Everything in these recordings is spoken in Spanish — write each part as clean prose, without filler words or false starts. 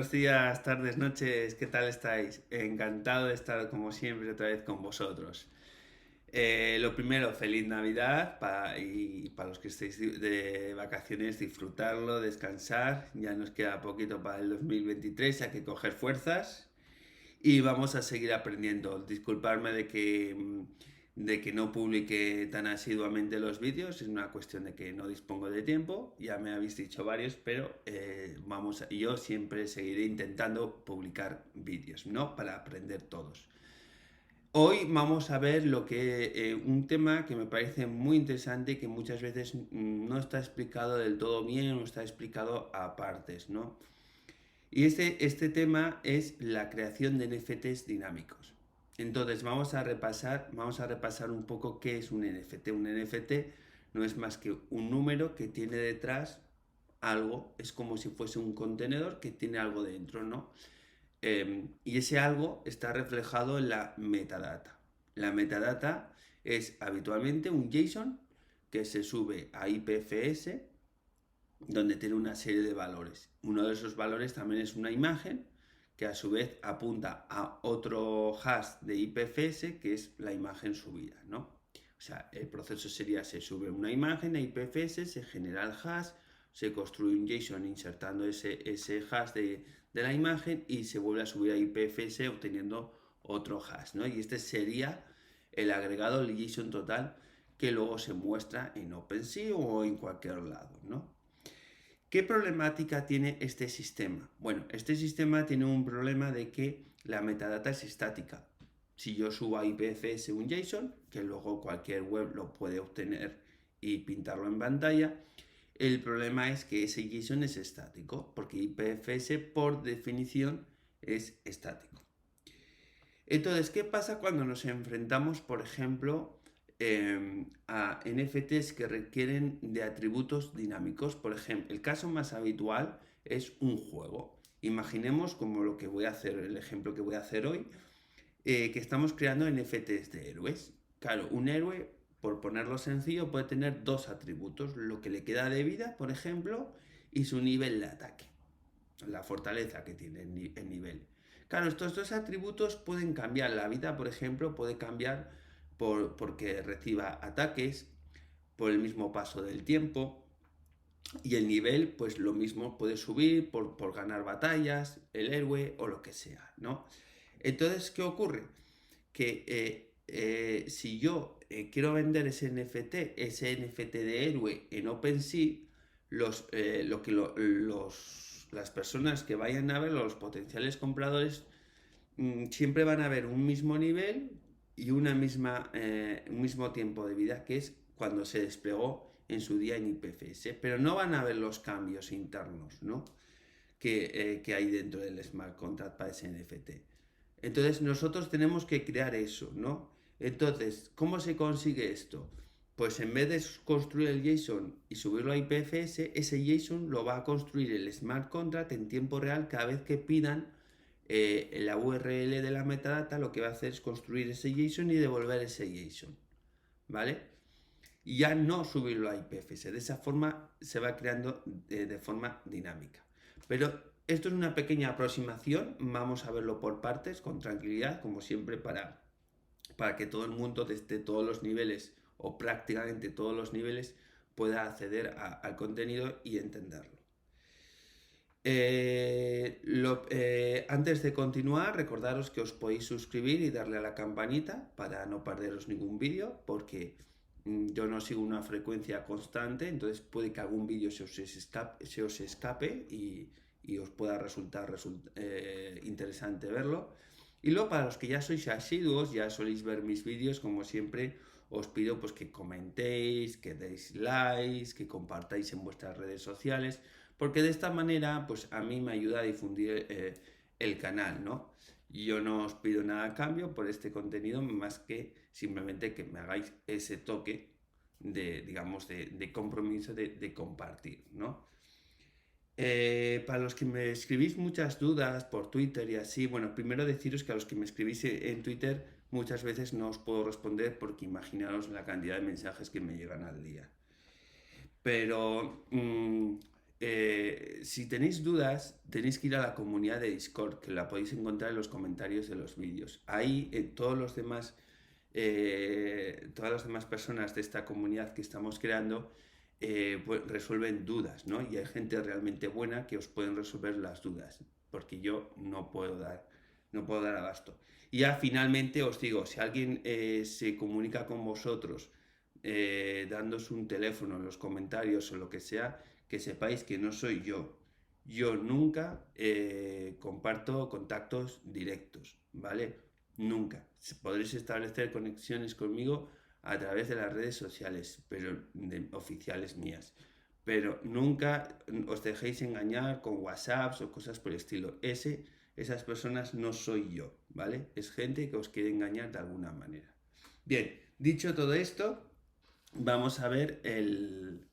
buenos días, tardes, noches, ¿qué tal estáis? Encantado de estar como siempre otra vez con vosotros. Lo primero, feliz Navidad y para los que estéis de vacaciones, disfrutarlo, descansar. Ya nos queda poquito para el 2023, hay que coger fuerzas y vamos a seguir aprendiendo. Disculparme de que no publique tan asiduamente los vídeos, es una cuestión de que no dispongo de tiempo, ya me habéis dicho varios, pero yo siempre seguiré intentando publicar vídeos, ¿no? Para aprender todos. Hoy vamos a ver un tema que me parece muy interesante y que muchas veces no está explicado del todo bien o está explicado a partes, ¿no? Y este tema es la creación de NFTs dinámicos. Entonces vamos a repasar un poco qué es un NFT. Un NFT no es más que un número que tiene detrás algo, es como si fuese un contenedor que tiene algo dentro, ¿no? Y ese algo está reflejado en la metadata. La metadata es habitualmente un JSON que se sube a IPFS donde tiene una serie de valores. Uno de esos valores también es una imagen que a su vez apunta a otro hash de IPFS que es la imagen subida, ¿no? O sea, el proceso sería: se sube una imagen a IPFS, se genera el hash, se construye un JSON insertando ese hash de la imagen y se vuelve a subir a IPFS obteniendo otro hash, ¿no? Y este sería el agregado, el JSON total, que luego se muestra en OpenSea o en cualquier lado, ¿no? ¿Qué problemática tiene este sistema? Bueno, este sistema tiene un problema de que la metadata es estática. Si yo subo a IPFS un JSON, que luego cualquier web lo puede obtener y pintarlo en pantalla, el problema es que ese JSON es estático, porque IPFS por definición es estático. Entonces, ¿qué pasa cuando nos enfrentamos, por ejemplo, a NFTs que requieren de atributos dinámicos? Por ejemplo, el caso más habitual es un juego. Imaginemos como lo que voy a hacer, el ejemplo que voy a hacer hoy, que estamos creando NFTs de héroes. Claro, un héroe, por ponerlo sencillo, puede tener dos atributos: lo que le queda de vida, por ejemplo, y su nivel de ataque, la fortaleza que tiene el nivel. Claro, estos dos atributos pueden cambiar. La vida, por ejemplo, puede cambiar porque reciba ataques, por el mismo paso del tiempo. Y el nivel, pues lo mismo, puede subir por ganar batallas, el héroe o lo que sea, ¿no? Entonces, ¿qué ocurre? Que si yo quiero vender ese NFT de héroe en OpenSea, las personas que vayan a ver, los potenciales compradores, siempre van a ver un mismo nivel y un mismo tiempo de vida, que es cuando se desplegó en su día en IPFS, pero no van a ver los cambios internos, ¿no? que hay dentro del smart contract para ese NFT. Entonces nosotros tenemos que crear eso, ¿no? Entonces, ¿cómo se consigue esto? Pues en vez de construir el JSON y subirlo a IPFS, ese JSON lo va a construir el smart contract en tiempo real. Cada vez que pidan la URL de la metadata, lo que va a hacer es construir ese JSON y devolver ese JSON, ¿vale? Y ya no subirlo a IPFS. De esa forma se va creando de forma dinámica. Pero esto es una pequeña aproximación, vamos a verlo por partes, con tranquilidad, como siempre, para que todo el mundo desde todos los niveles, o prácticamente todos los niveles, pueda acceder al contenido y entenderlo. Antes de continuar, recordaros que os podéis suscribir y darle a la campanita para no perderos ningún vídeo, porque yo no sigo una frecuencia constante, entonces puede que algún vídeo se os escape y os pueda resultar interesante verlo. Y luego, para los que ya sois asiduos, ya soléis ver mis vídeos, como siempre, os pido pues que comentéis, que deis likes, que compartáis en vuestras redes sociales, porque de esta manera pues a mí me ayuda a difundir el canal, ¿no? Yo no os pido nada a cambio por este contenido, más que simplemente que me hagáis ese toque digamos, de compromiso de compartir, ¿no? Para los que me escribís muchas dudas por Twitter y así, bueno, primero deciros que a los que me escribís en Twitter muchas veces no os puedo responder, porque imaginaros la cantidad de mensajes que me llegan al día. Pero si tenéis dudas, tenéis que ir a la comunidad de Discord, que la podéis encontrar en los comentarios de los vídeos. Ahí todas las demás personas de esta comunidad que estamos creando pues resuelven dudas, ¿no? Y hay gente realmente buena que os pueden resolver las dudas, porque yo no puedo dar abasto. Y ya finalmente os digo, si alguien se comunica con vosotros dándos un teléfono en los comentarios o lo que sea, que sepáis que no soy yo. Yo nunca comparto contactos directos, ¿vale? Nunca. Podréis establecer conexiones conmigo a través de las redes sociales, pero oficiales mías. Pero nunca os dejéis engañar con WhatsApps o cosas por el estilo. Esas personas no soy yo, ¿vale? Es gente que os quiere engañar de alguna manera. Bien, dicho todo esto, vamos a ver el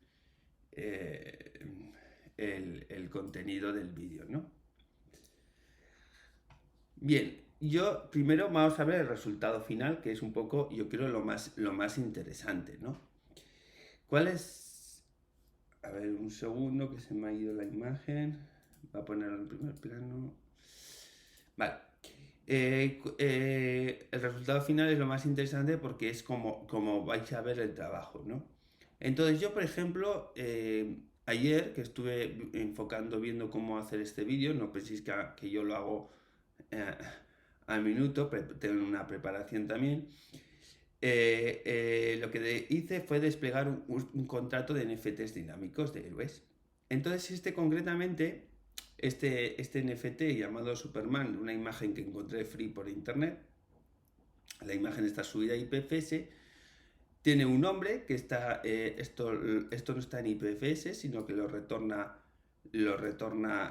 contenido del vídeo, ¿no? Bien, yo primero vamos a ver el resultado final, que es un poco, yo creo, lo más interesante, ¿no? ¿Cuál es? A ver, un segundo que se me ha ido la imagen. Voy a ponerlo en primer plano. Vale. El resultado final es lo más interesante porque es como vais a ver el trabajo, ¿no? Entonces yo, por ejemplo, ayer que estuve viendo cómo hacer este vídeo, no penséis que yo lo hago eh, al minuto, tengo una preparación también. Lo que hice fue desplegar un contrato de NFTs dinámicos de héroes. Entonces concretamente, este NFT llamado Superman, una imagen que encontré free por internet, la imagen está subida a IPFS, tiene un nombre que está, esto no está en IPFS, sino que lo retorna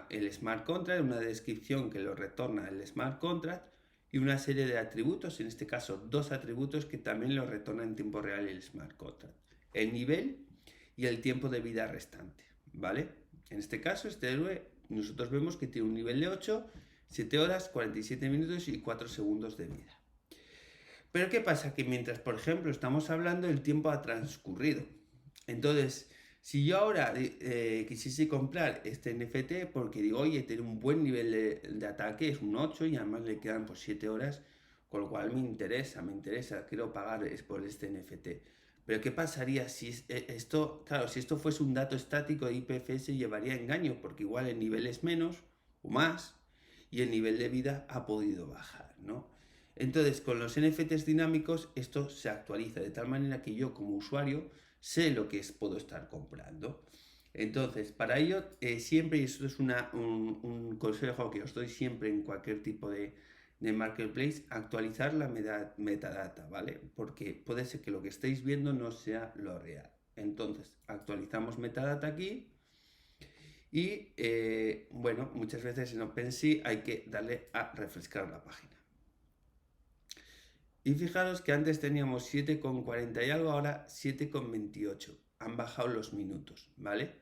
el smart contract, una descripción que lo retorna el smart contract y una serie de atributos, en este caso 2 atributos que también lo retorna en tiempo real el smart contract. El nivel y el tiempo de vida restante, ¿vale? En este caso, este héroe, nosotros vemos que tiene un nivel de 8, 7 horas, 47 minutos y 4 segundos de vida. Pero ¿qué pasa? Que mientras, por ejemplo, estamos hablando, el tiempo ha transcurrido. Entonces, si yo ahora quisiese comprar este NFT porque digo, oye, tiene un buen nivel de ataque, es un 8 y además le quedan por 7 horas, con lo cual me interesa, quiero pagar por este NFT. Pero ¿qué pasaría si si esto fuese un dato estático de IPFS llevaría engaño? Porque igual el nivel es menos o más y el nivel de vida ha podido bajar, ¿no? Entonces, con los NFTs dinámicos, esto se actualiza de tal manera que yo como usuario sé lo que puedo estar comprando. Entonces, para ello, siempre, y esto es un consejo que os doy siempre en cualquier tipo de marketplace, actualizar la metadata, ¿vale? Porque puede ser que lo que estéis viendo no sea lo real. Entonces, actualizamos metadata aquí y, bueno, muchas veces en OpenSea hay que darle a refrescar la página. Y fijaros que antes teníamos 7,40 y algo, ahora 7,28. Han bajado los minutos, ¿vale?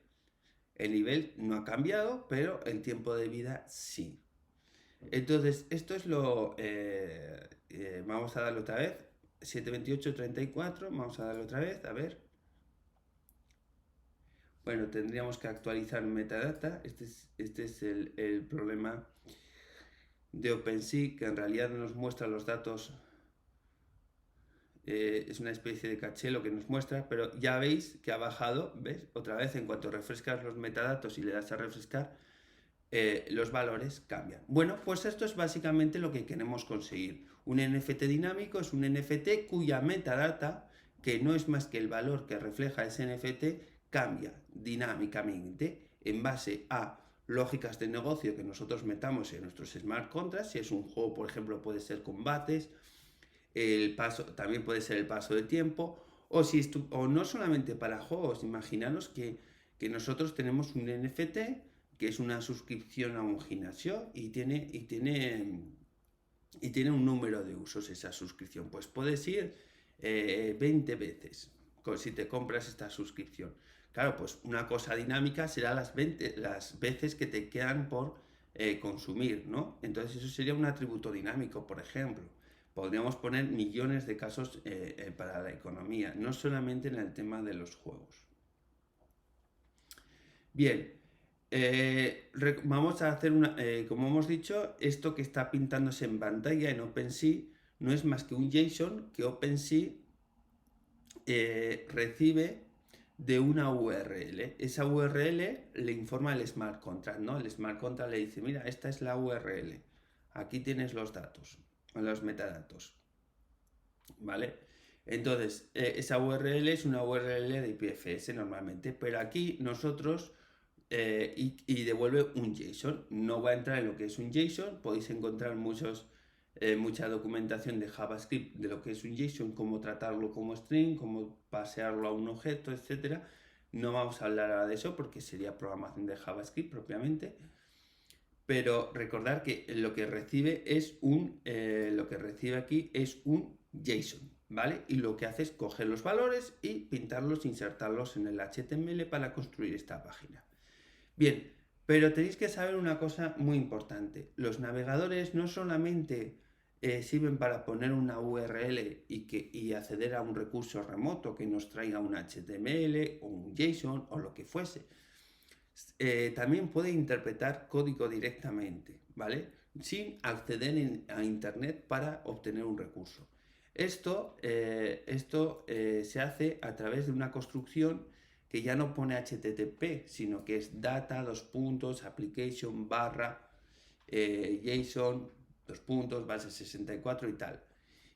El nivel no ha cambiado, pero el tiempo de vida sí. Entonces, esto es vamos a darle otra vez. 7,28,34. Vamos a darle otra vez, a ver. Bueno, tendríamos que actualizar metadata. Este es el problema de OpenSea, que en realidad nos muestra los datos. Es una especie de caché lo que nos muestra, pero ya veis que ha bajado, ¿ves? Otra vez, en cuanto refrescas los metadatos y le das a refrescar, los valores cambian. Bueno, pues esto es básicamente lo que queremos conseguir. Un NFT dinámico es un NFT cuya metadata, que no es más que el valor que refleja ese NFT, cambia dinámicamente en base a lógicas de negocio que nosotros metamos en nuestros smart contracts. Si es un juego, por ejemplo, puede ser combates, también puede ser el paso de tiempo, o no solamente para juegos. Imaginaros que nosotros tenemos un NFT que es una suscripción a un gimnasio y tiene un número de usos esa suscripción. Pues puedes ir 20 veces si te compras esta suscripción. Claro, pues una cosa dinámica será las veces que te quedan por consumir, ¿no? Entonces eso sería un atributo dinámico, por ejemplo. Podríamos poner millones de casos para la economía, no solamente en el tema de los juegos. Bien, Vamos a hacer una, como hemos dicho, esto que está pintándose en pantalla en OpenSea no es más que un JSON que OpenSea recibe de una URL. Esa URL le informa al smart contract, ¿no? El smart contract le dice, mira, esta es la URL, aquí tienes los datos, los metadatos, ¿vale? Entonces, esa URL es una URL de IPFS normalmente, pero aquí nosotros y devuelve un JSON. No voy a entrar en lo que es un JSON, podéis encontrar mucha documentación de JavaScript de lo que es un JSON, cómo tratarlo como string, cómo pasearlo a un objeto, etcétera. No vamos a hablar ahora de eso porque sería programación de JavaScript propiamente. Pero recordar que lo que recibe lo que recibe aquí es un JSON, ¿vale? Y lo que hace es coger los valores y pintarlos, insertarlos en el HTML para construir esta página. Bien, pero tenéis que saber una cosa muy importante. Los navegadores no solamente sirven para poner una URL y acceder a un recurso remoto que nos traiga un HTML o un JSON o lo que fuese. También puede interpretar código directamente, ¿vale? Sin acceder a Internet para obtener un recurso. Esto se hace a través de una construcción que ya no pone HTTP, sino que es data, application, JSON, base 64 y tal.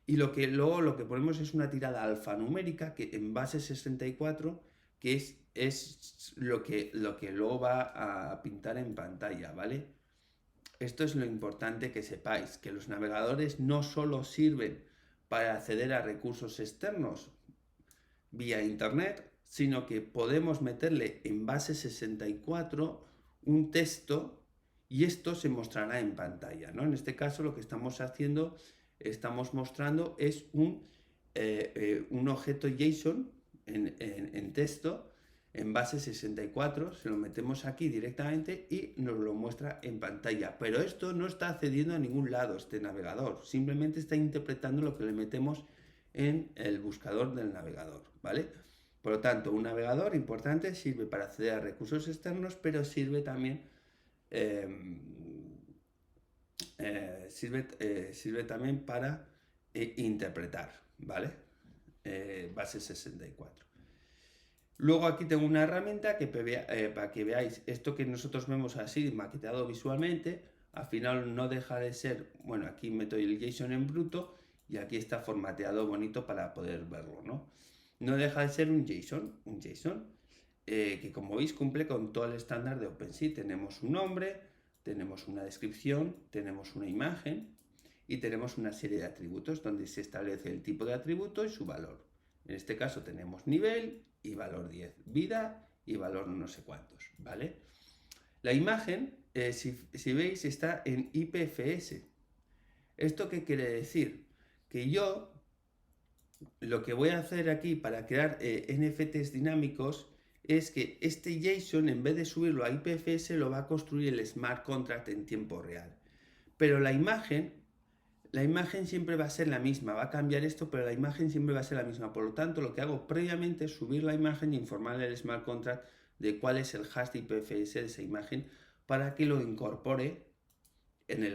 Y luego lo que ponemos es una tirada alfanumérica que en base 64, que es lo que luego va a pintar en pantalla, ¿vale? Esto es lo importante que sepáis, que los navegadores no solo sirven para acceder a recursos externos vía internet, sino que podemos meterle en base 64 un texto y esto se mostrará en pantalla, ¿no? En este caso lo que estamos mostrando es un objeto JSON en texto en base 64, se lo metemos aquí directamente y nos lo muestra en pantalla. Pero esto no está accediendo a ningún lado, este navegador, simplemente está interpretando lo que le metemos en el buscador del navegador, ¿vale? Por lo tanto, un navegador importante sirve para acceder a recursos externos, pero sirve también eh, sirve también para interpretar, ¿vale? Base 64. Luego aquí tengo una herramienta que para que veáis esto que nosotros vemos así maqueteado visualmente, al final no deja de ser, bueno, aquí meto el JSON en bruto y aquí está formateado bonito para poder verlo, ¿no? No deja de ser un JSON que como veis cumple con todo el estándar de OpenSea. Tenemos un nombre, tenemos una descripción, tenemos una imagen y tenemos una serie de atributos donde se establece el tipo de atributo y su valor. En este caso tenemos nivel y valor 10, vida y valor no sé cuántos, ¿vale? La imagen, si veis, está en IPFS. ¿Esto qué quiere decir? Que yo lo que voy a hacer aquí para crear NFTs dinámicos es que este JSON, en vez de subirlo a IPFS, lo va a construir el smart contract en tiempo real. Pero la imagen siempre va a ser la misma, va a cambiar esto, pero la imagen siempre va a ser la misma. Por lo tanto, lo que hago previamente es subir la imagen e informarle al smart contract de cuál es el hash de IPFS de esa imagen para que lo incorpore en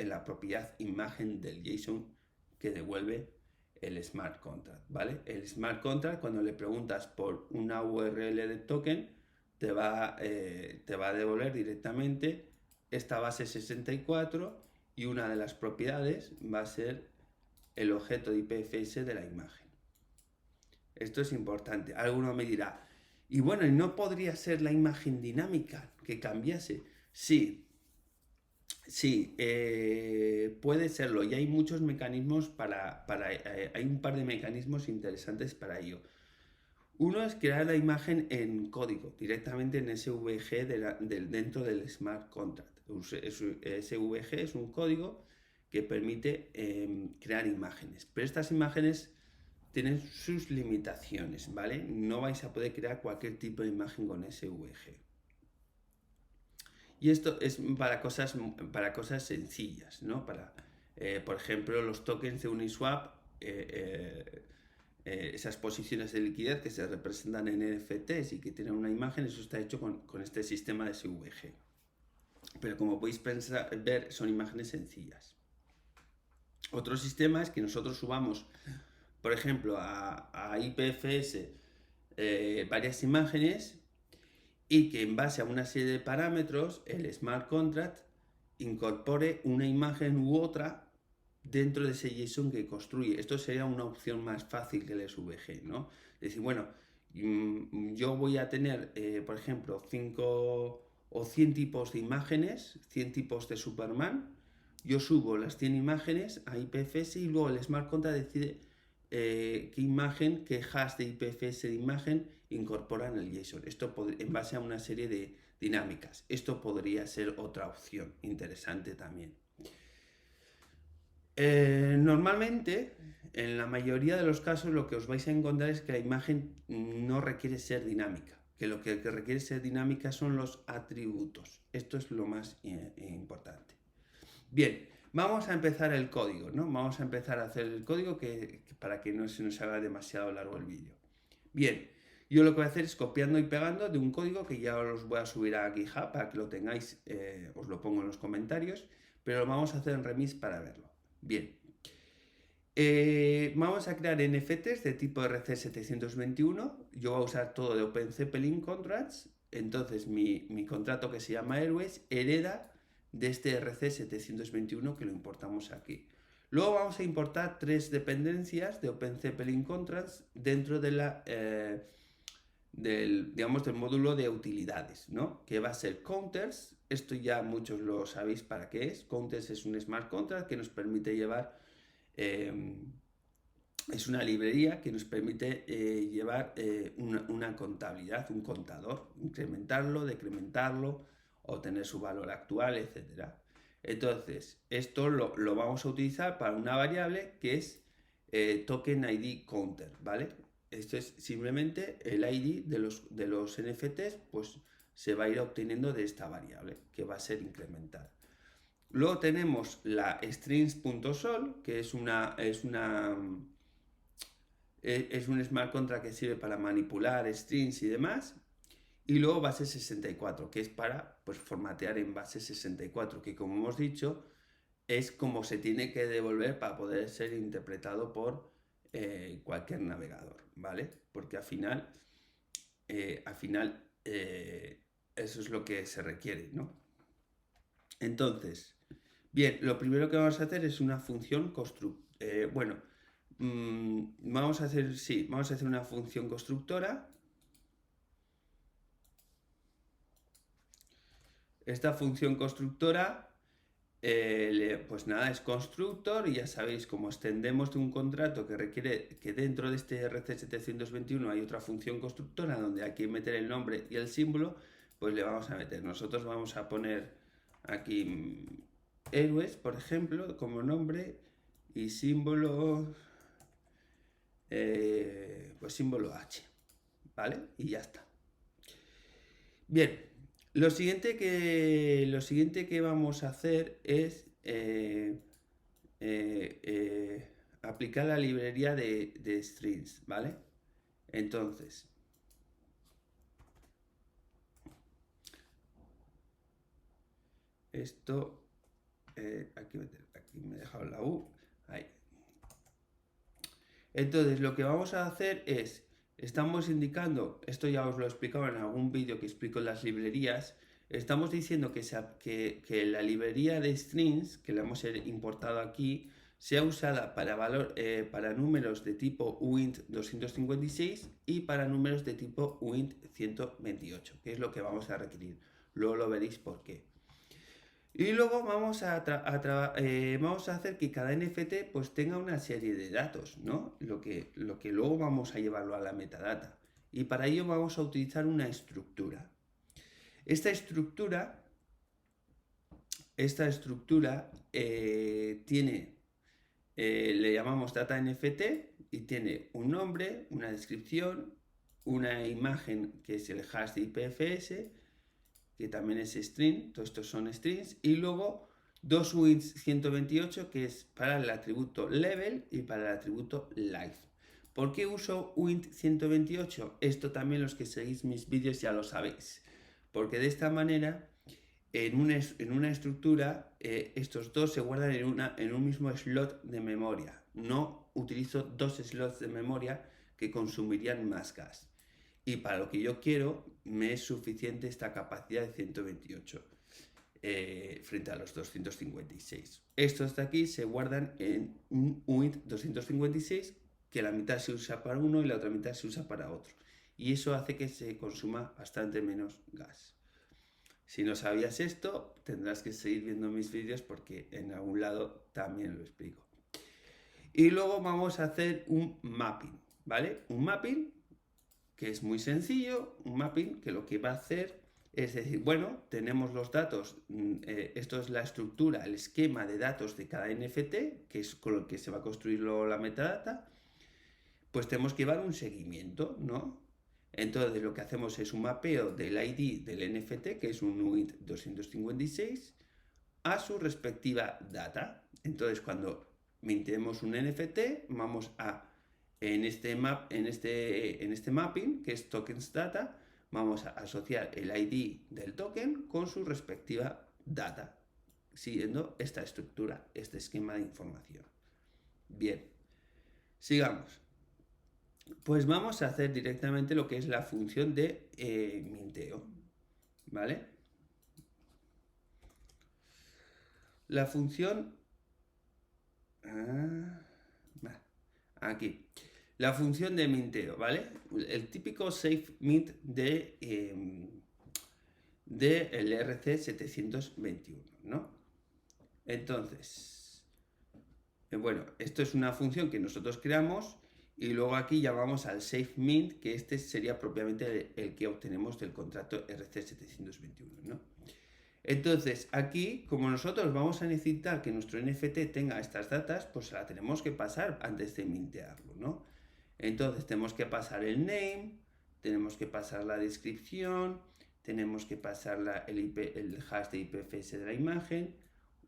la propiedad imagen del JSON que devuelve el smart contract, ¿vale? El smart contract, cuando le preguntas por una URL de token, te va a devolver directamente esta base 64 y una de las propiedades va a ser el objeto de IPFS de la imagen. Esto es importante. Alguno me dirá, y bueno, ¿y no podría ser la imagen dinámica que cambiase? Sí, puede serlo y hay muchos mecanismos hay un par de mecanismos interesantes para ello. Uno es crear la imagen en código, directamente en SVG dentro del Smart Contract. SVG es un código que permite crear imágenes, pero estas imágenes tienen sus limitaciones, ¿vale? No vais a poder crear cualquier tipo de imagen con SVG. Y esto es para cosas sencillas, ¿no? Por ejemplo, los tokens de Uniswap esas posiciones de liquidez que se representan en NFTs y que tienen una imagen, eso está hecho con este sistema de SVG. Pero como podéis ver, son imágenes sencillas. Otro sistema es que nosotros subamos, por ejemplo, a IPFS varias imágenes y que en base a una serie de parámetros el smart contract incorpore una imagen u otra dentro de ese JSON que construye. Esto sería una opción más fácil que el SVG, ¿no? Es decir, bueno, yo voy a tener, por ejemplo, 5 o 100 tipos de imágenes, 100 tipos de Superman. Yo subo las 100 imágenes a IPFS y luego el smart contract decide qué imagen, qué hash de IPFS de imagen incorporan el JSON. Esto en base a una serie de dinámicas. Esto podría ser otra opción interesante también. Normalmente, en la mayoría de los casos, lo que os vais a encontrar es que la imagen no requiere ser dinámica, que lo que requiere ser dinámica son los atributos. Esto es lo más importante. Bien, vamos a empezar el código, ¿no? Vamos a empezar a hacer el código para que no se nos haga demasiado largo el vídeo. Bien, yo lo que voy a hacer es copiando y pegando de un código que ya os voy a subir a GitHub para que lo tengáis, os lo pongo en los comentarios, pero lo vamos a hacer en Remix para verlo. Bien, vamos a crear NFTs de tipo RC721. Yo voy a usar todo de OpenZeppelin Contracts. Entonces mi contrato, que se llama Airways, hereda de este RC721 que lo importamos aquí. Luego vamos a importar 3 dependencias de OpenZeppelin Contracts dentro de del módulo de utilidades, ¿no? Que va a ser counters. Esto ya muchos lo sabéis para qué es. Counters es un smart contract que nos permite llevar, es una librería que nos permite llevar una contabilidad, un contador, incrementarlo, decrementarlo, obtener su valor actual, etc. Entonces, esto lo vamos a utilizar para una variable que es token ID counter, ¿vale? Esto es simplemente el ID de los NFTs, pues se va a ir obteniendo de esta variable que va a ser incrementada. Luego tenemos la strings.sol, que es un smart contract que sirve para manipular strings y demás. Y luego base 64, que es para formatear en base 64, que como hemos dicho, es como se tiene que devolver para poder ser interpretado por cualquier navegador, ¿vale? Porque al final eso es lo que se requiere, ¿no? Entonces, bien, lo primero que vamos a hacer es una función vamos a hacer una función constructora. Esta función constructora, pues nada, es constructor, y ya sabéis, como extendemos de un contrato que requiere que dentro de este RC721 hay otra función constructora donde hay que meter el nombre y el símbolo, pues le vamos a meter. Nosotros vamos a poner aquí héroes, por ejemplo, como nombre, y símbolo, pues símbolo H, ¿vale? Y ya está. Bien. Lo siguiente que vamos a hacer es aplicar la librería de strings, ¿vale? Entonces, esto, aquí me he dejado la U, ahí. Entonces, lo que vamos a hacer es, estamos indicando, esto ya os lo he explicado en algún vídeo que explico las librerías, estamos diciendo que la librería de strings, que la hemos importado aquí, sea usada para números de tipo uint 256 y para números de tipo uint 128, que es lo que vamos a requerir. Luego lo veréis por qué. Y luego vamos a hacer que cada NFT pues tenga una serie de datos, ¿no? Lo que luego vamos a llevarlo a la metadata. Y para ello vamos a utilizar una estructura. Esta estructura tiene, le llamamos data NFT, y tiene un nombre, una descripción, una imagen que es el hash de IPFS, que también es string, todos estos son strings, y luego dos uints 128, que es para el atributo level y para el atributo life. ¿Por qué uso UINT 128? Esto también los que seguís mis vídeos ya lo sabéis. Porque de esta manera, en una estructura, estos dos se guardan en un mismo slot de memoria. No utilizo dos slots de memoria que consumirían más gas. Y para lo que yo quiero, me es suficiente esta capacidad de 128 frente a los 256. Estos de aquí se guardan en un UINT 256 que la mitad se usa para uno y la otra mitad se usa para otro. Y eso hace que se consuma bastante menos gas. Si no sabías esto, tendrás que seguir viendo mis vídeos porque en algún lado también lo explico. Y luego vamos a hacer un mapping, ¿vale? Un mapping que es muy sencillo, un mapping que lo que va a hacer es decir, bueno, tenemos los datos, esto es la estructura, el esquema de datos de cada NFT, que es con el que se va a construir luego la metadata, pues tenemos que llevar un seguimiento, ¿no? Entonces lo que hacemos es un mapeo del ID del NFT, que es un UINT 256, a su respectiva data. Entonces cuando mintemos un NFT, vamos a, en este mapping, que es tokens data, vamos a asociar el ID del token con su respectiva data, siguiendo esta estructura, este esquema de información. Bien, sigamos. Pues vamos a hacer directamente lo que es la función de minteo, ¿vale? La función... aquí. La función de minteo, ¿vale? El típico safe mint de el ERC721, ¿no? Entonces, bueno, esto es una función que nosotros creamos y luego aquí ya vamos al safe mint, que este sería propiamente el que obtenemos del contrato ERC721, ¿no? Entonces, aquí, como nosotros vamos a necesitar que nuestro NFT tenga estas datas, pues la tenemos que pasar antes de mintearlo, ¿no? Entonces, tenemos que pasar el name, tenemos que pasar la descripción, tenemos que pasar el hash de IPFS de la imagen,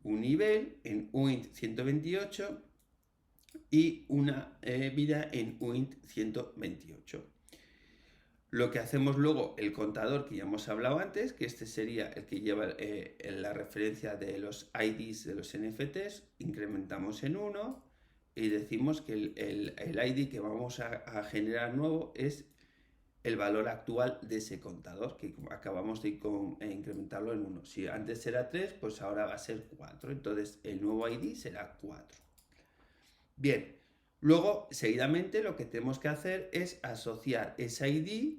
un nivel en UINT 128 y una vida en UINT 128. Lo que hacemos luego, el contador que ya hemos hablado antes, que este sería el que lleva la referencia de los IDs de los NFTs, incrementamos en 1 y decimos que el ID que vamos a generar nuevo es el valor actual de ese contador, que acabamos de incrementarlo en 1. Si antes era 3, pues ahora va a ser 4. Entonces el nuevo ID será 4. Bien. Luego, seguidamente, lo que tenemos que hacer es asociar ese ID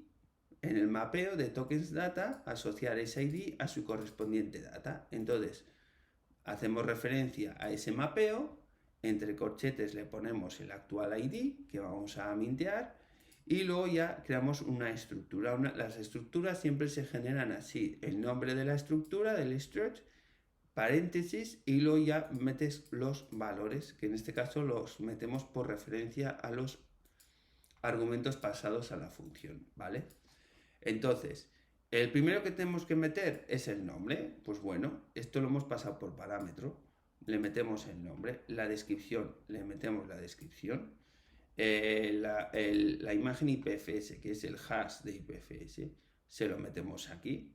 en el mapeo de tokens data, asociar ese ID a su correspondiente data. Entonces, hacemos referencia a ese mapeo, entre corchetes le ponemos el actual ID que vamos a mintear y luego ya creamos una estructura. Las estructuras siempre se generan así, el nombre de la estructura, del struct, paréntesis y luego ya metes los valores, que en este caso los metemos por referencia a los argumentos pasados a la función, ¿vale? Entonces, el primero que tenemos que meter es el nombre. Pues bueno, esto lo hemos pasado por parámetro, le metemos el nombre, la descripción, le metemos la descripción, la imagen IPFS, que es el hash de IPFS, se lo metemos aquí,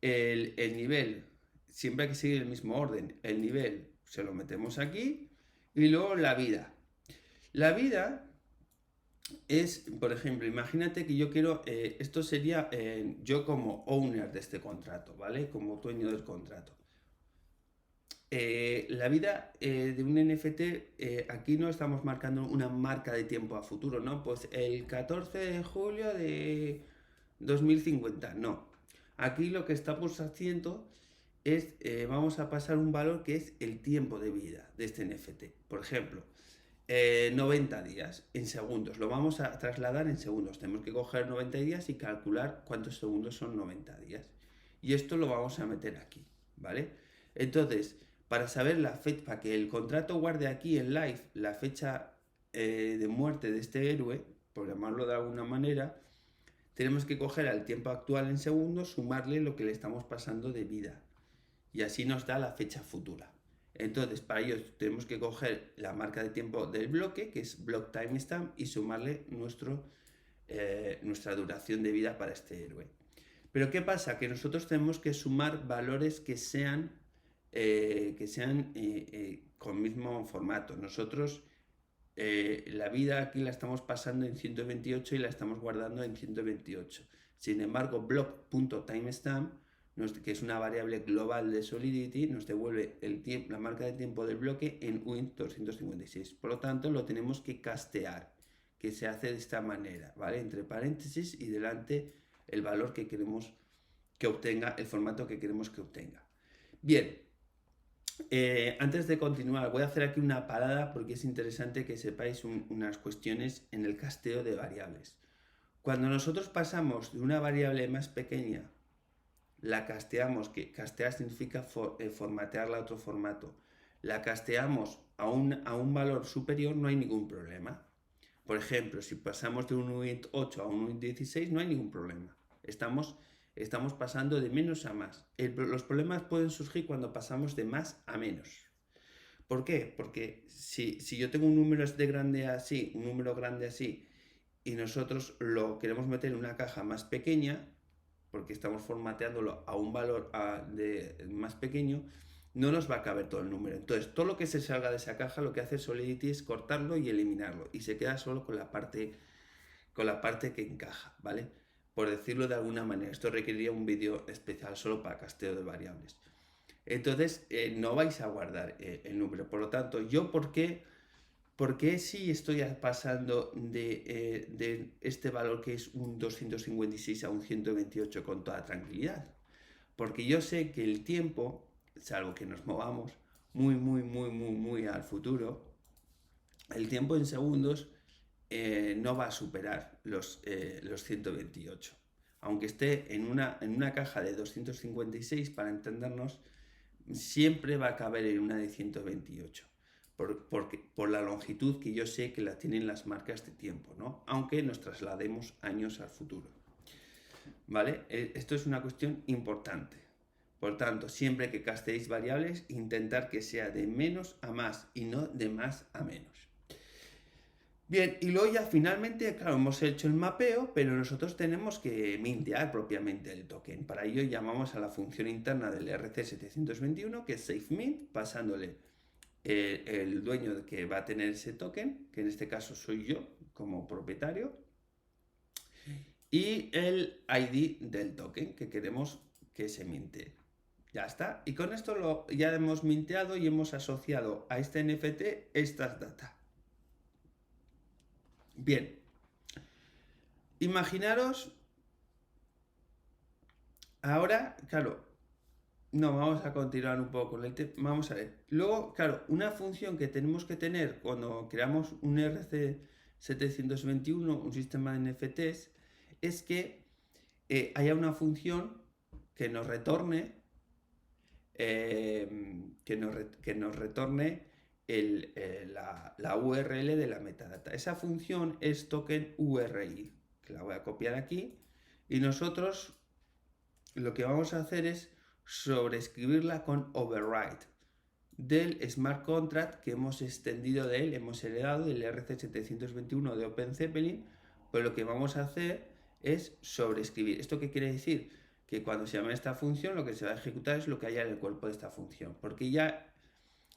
el nivel, siempre hay que seguir el mismo orden, el nivel se lo metemos aquí y luego la vida. La vida es, por ejemplo, imagínate que yo quiero, esto sería yo como owner de este contrato, ¿vale? Como dueño del contrato. La vida de un NFT, aquí no estamos marcando una marca de tiempo a futuro, ¿no? Pues el 14 de julio de 2050, no. Aquí lo que estamos haciendo es, vamos a pasar un valor que es el tiempo de vida de este NFT. Por ejemplo, 90 días en segundos, lo vamos a trasladar en segundos. Tenemos que coger 90 días y calcular cuántos segundos son 90 días. Y esto lo vamos a meter aquí, ¿vale? Entonces, para saber la fecha, para que el contrato guarde aquí en live la fecha de muerte de este héroe, por llamarlo de alguna manera, tenemos que coger al tiempo actual en segundos, sumarle lo que le estamos pasando de vida. Y así nos da la fecha futura. Entonces, para ello tenemos que coger la marca de tiempo del bloque, que es block timestamp, y sumarle nuestra duración de vida para este héroe. Pero ¿qué pasa? Que nosotros tenemos que sumar valores que sean con mismo formato. Nosotros la vida aquí la estamos pasando en 128 y la estamos guardando en 128. Sin embargo, block.timestamp, que es una variable global de Solidity, nos devuelve la marca de tiempo del bloque en UINT 256. Por lo tanto, lo tenemos que castear, que se hace de esta manera, ¿vale? Entre paréntesis y delante el valor que queremos que obtenga, el formato que queremos que obtenga. Bien, antes de continuar, voy a hacer aquí una parada porque es interesante que sepáis unas cuestiones en el casteo de variables. Cuando nosotros pasamos de una variable más pequeña, la casteamos, que castear significa formatearla a otro formato, la casteamos a un valor superior, no hay ningún problema. Por ejemplo, si pasamos de un UINT 8 a un UINT 16, no hay ningún problema. Estamos pasando de menos a más. Los problemas pueden surgir cuando pasamos de más a menos. ¿Por qué? Porque si yo tengo un número grande así, y nosotros lo queremos meter en una caja más pequeña, porque estamos formateándolo a un valor más pequeño, no nos va a caber todo el número. Entonces, todo lo que se salga de esa caja, lo que hace Solidity es cortarlo y eliminarlo, y se queda solo con la parte que encaja, ¿vale? Por decirlo de alguna manera. Esto requeriría un vídeo especial solo para casteo de variables. Entonces, no vais a guardar el número. Por lo tanto, ¿por qué si estoy pasando de este valor que es un 256 a un 128 con toda tranquilidad? Porque yo sé que el tiempo, salvo que nos movamos muy al futuro, el tiempo en segundos no va a superar los 128. Aunque esté en una caja de 256, para entendernos, siempre va a caber en una de 128. Por la longitud que yo sé que la tienen las marcas de tiempo, ¿no? Aunque nos traslademos años al futuro. ¿Vale? Esto es una cuestión importante. Por tanto, siempre que casteéis variables, intentar que sea de menos a más y no de más a menos. Bien, y luego ya finalmente, claro, hemos hecho el mapeo, pero nosotros tenemos que mintear propiamente el token. Para ello llamamos a la función interna del RC721, que es SafeMint, pasándole el dueño que va a tener ese token, que en este caso soy yo como propietario, y el ID del token que queremos que se minte. Ya está. Y con esto ya hemos minteado y hemos asociado a este NFT estas datas. Bien. Imaginaros. Ahora, claro. No, vamos a continuar un poco con el tema. Vamos a ver. Luego, claro, una función que tenemos que tener cuando creamos un RC721, un sistema de NFTs, es que haya una función que nos retorne la URL de la metadata. Esa función es token URI, que la voy a copiar aquí, y nosotros lo que vamos a hacer es sobreescribirla con override del smart contract que hemos extendido de él, hemos heredado del RC721 de OpenZeppelin, pero lo que vamos a hacer es sobreescribir. ¿Esto qué quiere decir? Que cuando se llame esta función, lo que se va a ejecutar es lo que haya en el cuerpo de esta función, porque ya,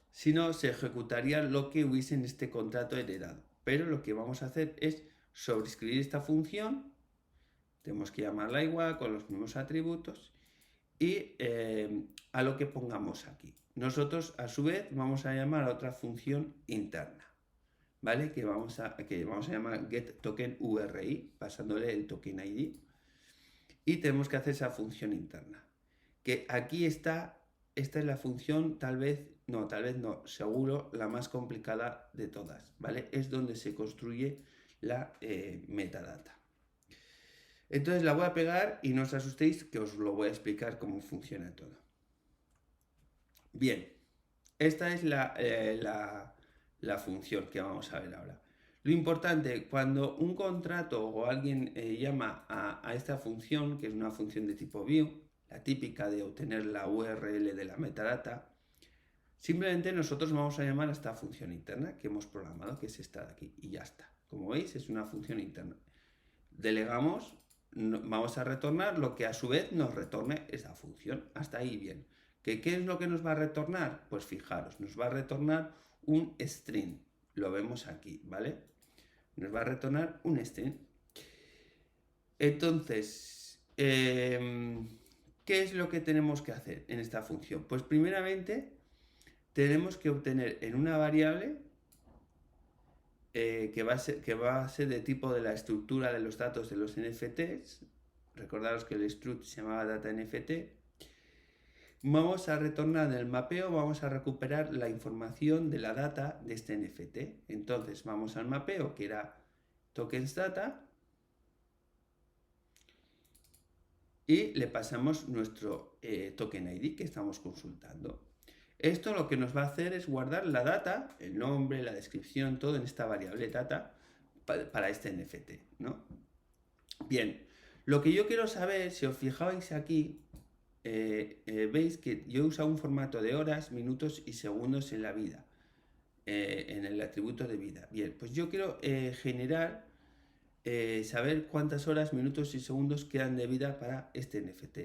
si no, se ejecutaría lo que hubiese en este contrato heredado. Pero lo que vamos a hacer es sobreescribir esta función, tenemos que llamarla igual, con los mismos atributos, y a lo que pongamos aquí. Nosotros, a su vez, vamos a llamar a otra función interna, ¿vale? Que vamos a llamar getTokenURI, pasándole el token ID. Y tenemos que hacer esa función interna. Que aquí esta es la función, tal vez no, seguro la más complicada de todas, ¿vale? Es donde se construye la metadata. Entonces la voy a pegar y no os asustéis que os lo voy a explicar cómo funciona todo. Bien, esta es la función que vamos a ver ahora. Lo importante, cuando un contrato o alguien llama a esta función, que es una función de tipo view, la típica de obtener la URL de la metadata, Simplemente nosotros vamos a llamar a esta función interna que hemos programado, que es esta de aquí, y ya está. Como veis, es una función interna. Delegamos, vamos a retornar lo que a su vez nos retorne esa función. Hasta ahí bien. ¿Qué es lo que nos va a retornar? Pues fijaros, nos va a retornar un string. Lo vemos aquí, ¿vale? Nos va a retornar un string. Entonces, ¿qué es lo que tenemos que hacer en esta función? Pues primeramente tenemos que obtener en una variable que va a ser de tipo de la estructura de los datos de los NFTs. Recordaros que el struct se llamaba data NFT. Vamos a retornar del mapeo, vamos a recuperar la información de la data de este NFT. Entonces vamos al mapeo, que era tokens data, y le pasamos nuestro token ID que estamos consultando. Esto lo que nos va a hacer es guardar la data, el nombre, la descripción, todo en esta variable data para este NFT, ¿no? Bien, lo que yo quiero saber, si os fijáis aquí, veis que yo he usado un formato de horas, minutos y segundos en la vida, en el atributo de vida. Bien, pues yo quiero generar, saber cuántas horas, minutos y segundos quedan de vida para este NFT.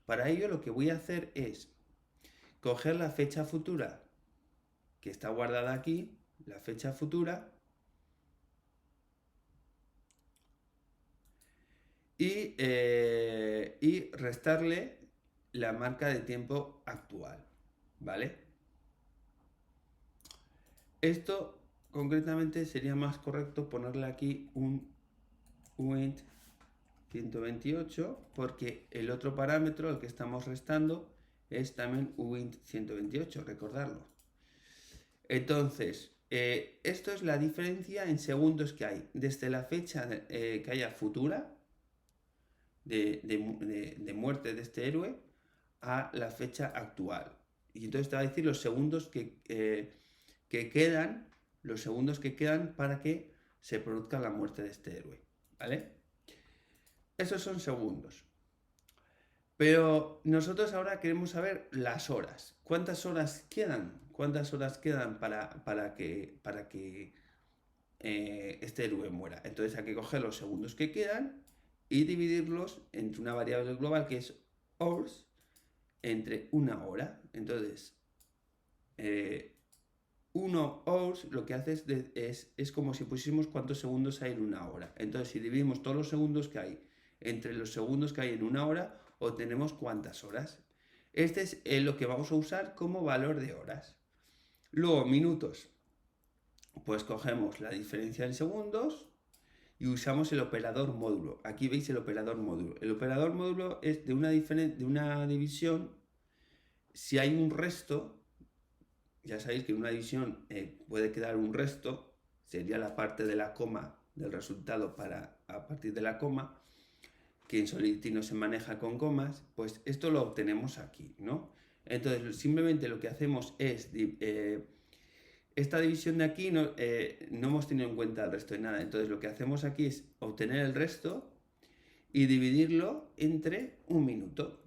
Para ello lo que voy a hacer es coger la fecha futura que está guardada aquí, la fecha futura, y restarle la marca de tiempo actual, ¿vale? Esto concretamente sería más correcto ponerle aquí un int 128 porque el otro parámetro, el que estamos restando, es también uint 128, recordarlo. Entonces, esto es la diferencia en segundos que hay desde la fecha que haya futura de muerte de este héroe a la fecha actual. Y entonces te va a decir los segundos que quedan, los segundos que quedan para que se produzca la muerte de este héroe, ¿vale? Esos son segundos. Pero nosotros ahora queremos saber las horas. ¿Cuántas horas quedan? ¿Cuántas horas quedan para que este héroe muera? Entonces hay que coger los segundos que quedan y dividirlos entre una variable global que es hours entre una hora. Entonces, 1 hours lo que hace es como si pusiésemos cuántos segundos hay en una hora. Entonces, si dividimos todos los segundos que hay entre los segundos que hay en una hora, obtenemos cuántas horas. Este es lo que vamos a usar como valor de horas. Luego, minutos. Pues cogemos la diferencia en segundos y usamos el operador módulo. Aquí veis el operador módulo. El operador módulo es de una división. Si hay un resto, ya sabéis que en una división puede quedar un resto, sería la parte de la coma del resultado a partir de la coma, que en Solidity no se maneja con comas, pues esto lo obtenemos aquí, ¿no? Entonces simplemente lo que hacemos es, esta división de aquí no hemos tenido en cuenta el resto de nada, entonces lo que hacemos aquí es obtener el resto y dividirlo entre un minuto,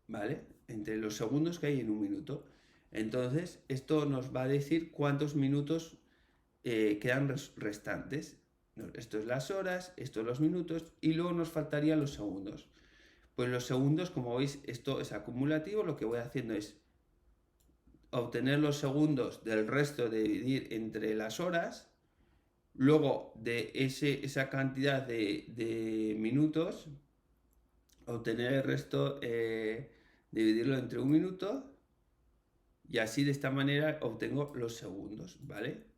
¿vale? Entre los segundos que hay en un minuto. Entonces, esto nos va a decir cuántos minutos quedan restantes. Esto es las horas, esto es los minutos y luego nos faltarían los segundos. Pues los segundos, como veis, esto es acumulativo. Lo que voy haciendo es obtener los segundos del resto de dividir entre las horas. Luego de esa cantidad de minutos, obtener el resto, dividirlo entre un minuto. Y así de esta manera obtengo los segundos, ¿vale?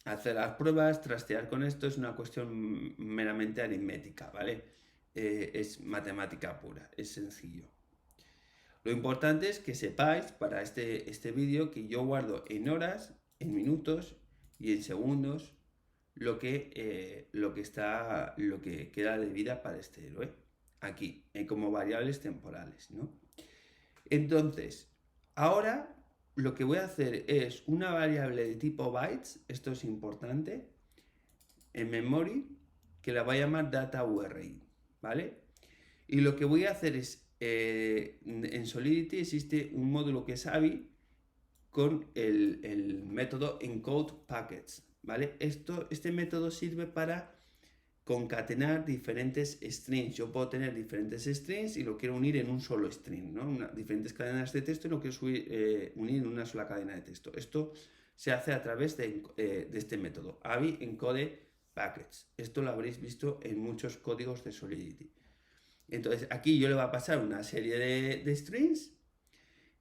Hacer las pruebas, trastear con esto es una cuestión meramente aritmética, ¿vale? Es matemática pura, es sencillo. Lo importante es que sepáis para este vídeo que yo guardo en horas, en minutos y en segundos lo que queda de vida para este héroe. Aquí, como variables temporales, ¿no? Entonces, ahora lo que voy a hacer es una variable de tipo bytes, esto es importante, en memory, que la voy a llamar data URI, ¿vale? Y lo que voy a hacer es, en Solidity existe un módulo que es AVI, con el método encode packets, ¿vale? Este método sirve para concatenar diferentes strings. Yo puedo tener diferentes strings y lo quiero unir en un solo string, ¿no? Diferentes cadenas de texto y lo quiero unir en una sola cadena de texto. Esto se hace a través de este método, AVI Encode Packets. Esto lo habréis visto en muchos códigos de Solidity. Entonces aquí yo le voy a pasar una serie de strings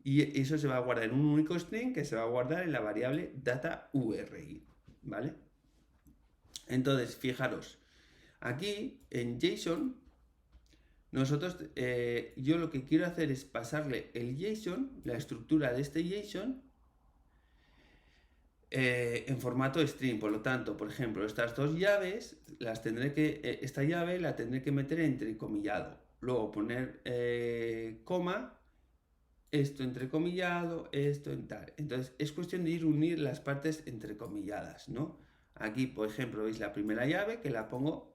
y eso se va a guardar en un único string que se va a guardar en la variable data URI, ¿vale? Entonces, fijaros, aquí en JSON, nosotros, yo lo que quiero hacer es pasarle el JSON, la estructura de este JSON, en formato string. Por lo tanto, por ejemplo, estas dos llaves, esta llave la tendré que meter entrecomillado. Luego poner coma, esto entrecomillado, esto en tal. Entonces, es cuestión de unir las partes entrecomilladas, ¿no? Aquí, por ejemplo, veis la primera llave que la pongo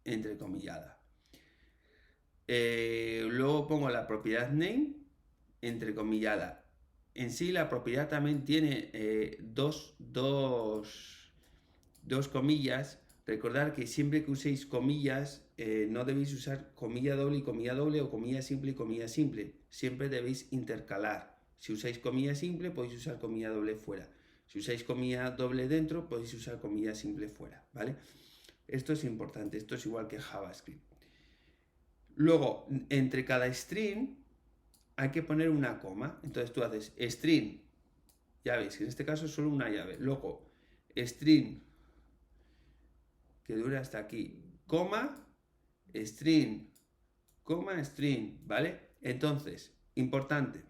entrecomillada. Luego pongo la propiedad name entrecomillada. En sí la propiedad también tiene dos comillas. Recordad que siempre que uséis comillas no debéis usar comilla doble o comilla simple y comilla simple. Siempre debéis intercalar. Si usáis comilla simple podéis usar comilla doble fuera. Si usáis comilla doble dentro podéis usar comilla simple fuera, ¿vale? Esto es importante, esto es igual que JavaScript. Luego, entre cada string hay que poner una coma. Entonces tú haces string, ya veis que en este caso es solo una llave. Luego, string, que dura hasta aquí, coma, string, coma, string, ¿vale? Entonces, importante.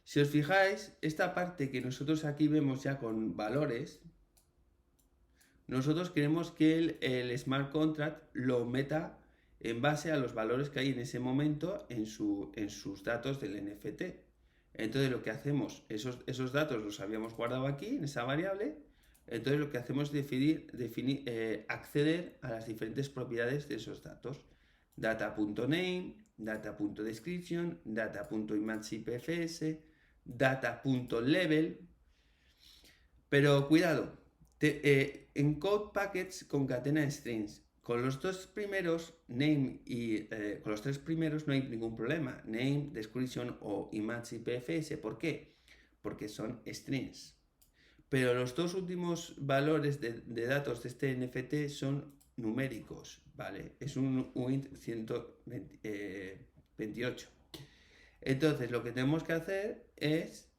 Si os fijáis, esta parte que nosotros aquí vemos ya con valores, nosotros queremos que el smart contract lo meta en base a los valores que hay en ese momento en sus datos del NFT. Entonces lo que hacemos, esos datos los habíamos guardado aquí en esa variable, entonces lo que hacemos es acceder a las diferentes propiedades de esos datos. Data.name, data.description, data.imageIPFS, data.level. Pero cuidado, encode packets concatena strings. Con los dos primeros, name y con los tres primeros no hay ningún problema. Name, description o image IPFS. ¿Por qué? Porque son strings. Pero los dos últimos valores de datos de este NFT son numéricos, ¿vale? Es un UINT 128. Entonces lo que tenemos que hacer es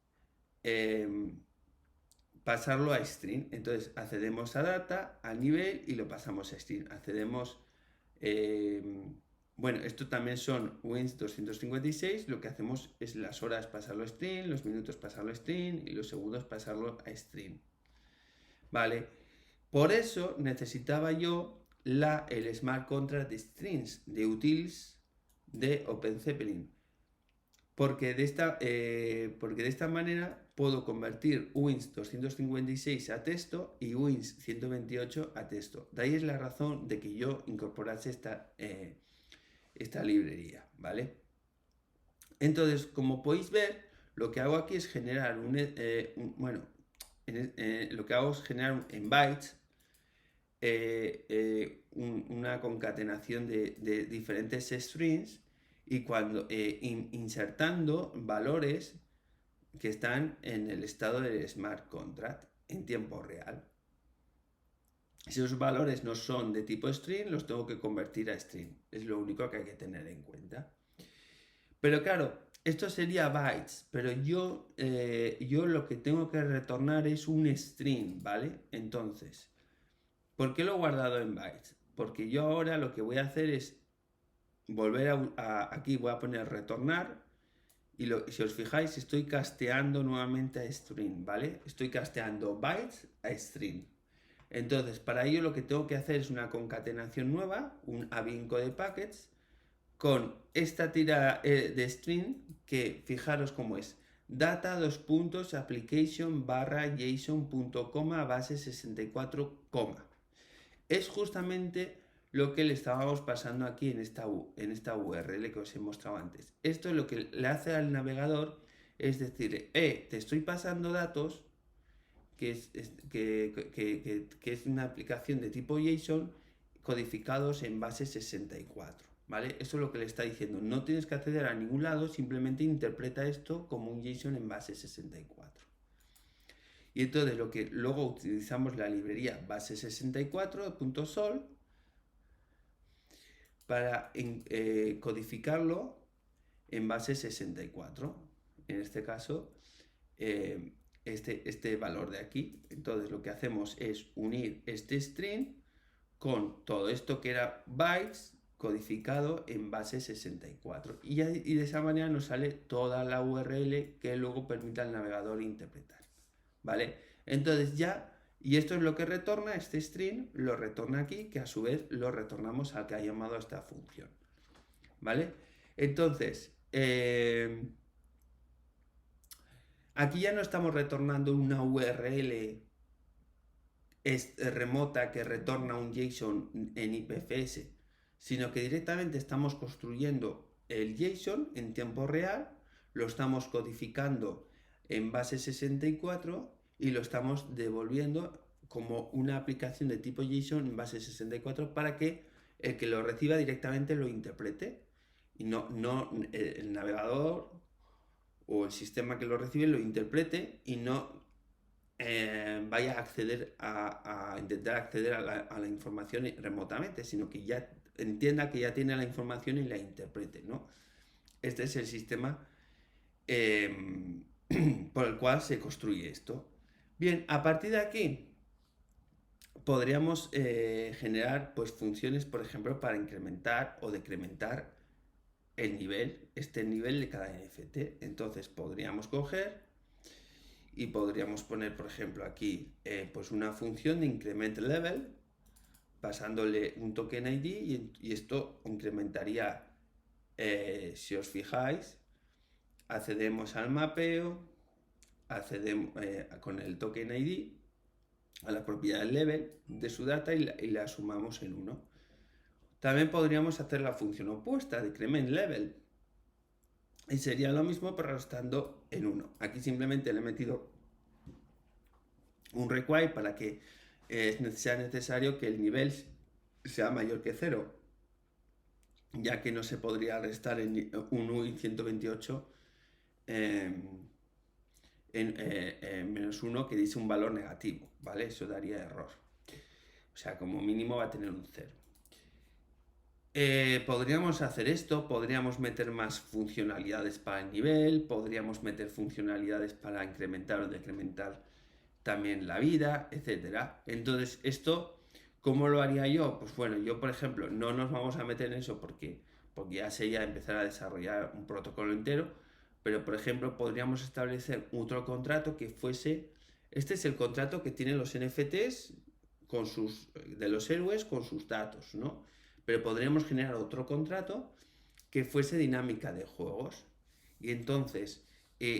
pasarlo a string. Entonces accedemos a data, a nivel y lo pasamos a string. Accedemos, bueno, esto también son wins 256. Lo que hacemos es las horas pasarlo a string, los minutos pasarlo a string y los segundos pasarlo a string. Vale, por eso necesitaba yo el smart contract de strings, de utils de OpenZeppelin. Porque de esta manera puedo convertir wins 256 a texto y wins 128 a texto. De ahí es la razón de que yo incorporase esta librería, ¿vale? Entonces, como podéis ver, lo que hago aquí es generar lo que hago es generar en bytes una concatenación de diferentes strings y cuando insertando valores que están en el estado del smart contract en tiempo real. Si esos valores no son de tipo string, los tengo que convertir a string. Es lo único que hay que tener en cuenta. Pero claro, esto sería bytes, pero yo lo que tengo que retornar es un string, ¿vale? Entonces, ¿por qué lo he guardado en bytes? Porque yo ahora lo que voy a hacer es volver aquí voy a poner retornar y si os fijáis estoy casteando nuevamente a string, ¿vale? Estoy casteando bytes a string. Entonces para ello lo que tengo que hacer es una concatenación nueva, un AVI-encode packets con esta tira de string que fijaros cómo es data application /json.coma base 64, es justamente lo que le estábamos pasando aquí en esta URL que os he mostrado antes. Esto lo que le hace al navegador Es decir, te estoy pasando datos que es una aplicación de tipo JSON codificados en base 64, ¿vale? Eso es lo que le está diciendo. No tienes que acceder a ningún lado, simplemente interpreta esto como un JSON en base 64. Y entonces lo que luego utilizamos la librería base64.sol para codificarlo en base 64. En este caso, este valor de aquí. Entonces lo que hacemos es unir este string con todo esto que era bytes codificado en base 64. Y de esa manera nos sale toda la URL que luego permite al navegador interpretar. ¿Vale? Entonces ya, y esto es lo que retorna, este string lo retorna aquí, que a su vez lo retornamos al que ha llamado a esta función. ¿Vale? Entonces, aquí ya no estamos retornando una URL remota que retorna un JSON en IPFS, sino que directamente estamos construyendo el JSON en tiempo real, lo estamos codificando en base 64 y lo estamos devolviendo como una aplicación de tipo JSON en base 64 para que el que lo reciba directamente lo interprete y no el navegador o el sistema que lo recibe lo interprete y no vaya a acceder a intentar acceder a la información remotamente, sino que ya entienda que ya tiene la información y la interprete, ¿no? Este es el sistema por el cual se construye esto. Bien, a partir de aquí podríamos generar pues funciones, por ejemplo, para incrementar o decrementar el nivel, este nivel de cada NFT. Entonces podríamos coger y podríamos poner, por ejemplo, aquí pues una función de increment level pasándole un token ID y esto incrementaría, si os fijáis, accedemos al mapeo, accedemos con el token ID a la propiedad level de su data y la sumamos en 1. También podríamos hacer la función opuesta, decrement level, y sería lo mismo pero estando en 1. Aquí simplemente le he metido un require para que sea necesario que el nivel sea mayor que 0, ya que no se podría restar en un UI 128 en menos 1 que dice un valor negativo, ¿vale? Eso daría error. O sea, como mínimo va a tener un 0. Podríamos hacer esto, podríamos meter más funcionalidades para el nivel, podríamos meter funcionalidades para incrementar o decrementar también la vida, etcétera. Entonces, esto, ¿cómo lo haría yo? Pues bueno, yo por ejemplo, no nos vamos a meter en eso porque ya sería empezar a desarrollar un protocolo entero, pero por ejemplo, podríamos establecer otro contrato que fuese, este es el contrato que tienen los NFTs con de los héroes con sus datos, ¿no? Pero podríamos generar otro contrato que fuese dinámica de juegos. Y entonces,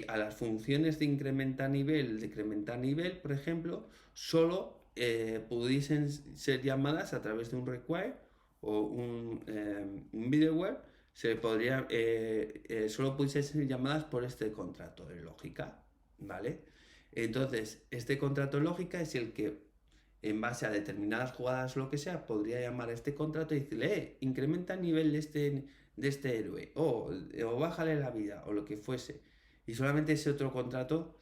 a las funciones de incrementar nivel, decrementar nivel, por ejemplo, solo pudiesen ser llamadas a través de un require o un middleware, solo pudiesen ser llamadas por este contrato de lógica, ¿vale? Entonces, este contrato de lógica es el que, en base a determinadas jugadas, lo que sea, podría llamar a este contrato y decirle, incrementa el nivel de este héroe, o bájale la vida, o lo que fuese. Y solamente ese contrato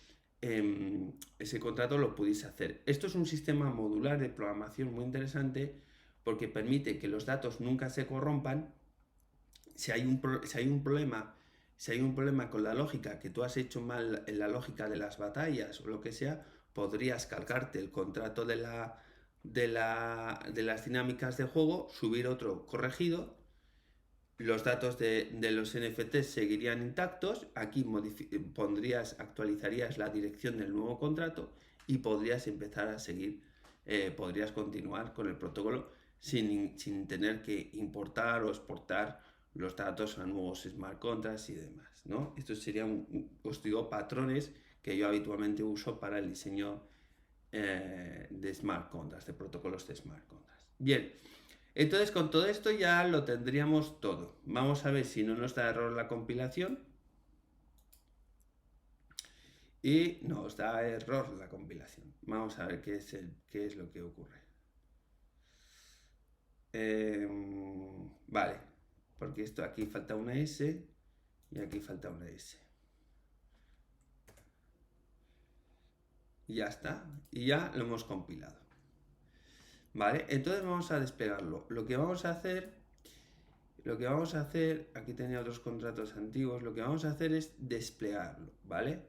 lo pudiese hacer. Esto es un sistema modular de programación muy interesante porque permite que los datos nunca se corrompan. Si hay un problema con la lógica, que tú has hecho mal en la lógica de las batallas o lo que sea, podrías cargarte el contrato de las dinámicas de juego, subir otro corregido, los datos de los NFTs seguirían intactos, aquí actualizarías la dirección del nuevo contrato y podrías empezar a seguir, podrías continuar con el protocolo sin tener que importar o exportar los datos a nuevos smart contracts y demás, ¿no? Estos serían, os digo, patrones que yo habitualmente uso para el diseño de smart contracts, de protocolos de smart contracts. Bien, entonces con todo esto ya lo tendríamos todo. Vamos a ver si no nos da error la compilación. y nos da error la compilación. Vamos a ver qué es lo que ocurre. Vale, porque esto aquí falta una S y aquí falta una S. Y ya está, y ya lo hemos compilado. Vale, entonces vamos a desplegarlo. Lo que vamos a hacer, aquí tenía otros contratos antiguos, lo que vamos a hacer es desplegarlo, ¿vale?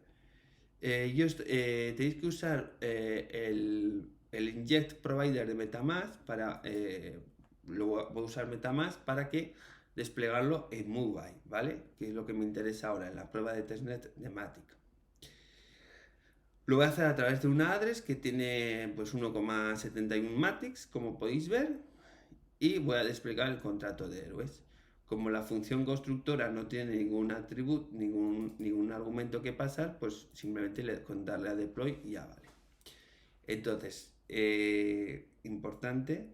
Tenéis que usar el inject provider de MetaMask para, luego voy a usar MetaMask para que desplegarlo en MoveBuy, ¿vale? Que es lo que me interesa ahora en la prueba de testnet de Matic. Lo voy a hacer a través de una address que tiene pues 1,71 Matics, como podéis ver, y voy a desplegar el contrato de héroes. Como la función constructora no tiene ningún atributo, ningún argumento que pasar, pues simplemente con darle a deploy y ya vale. Entonces, importante,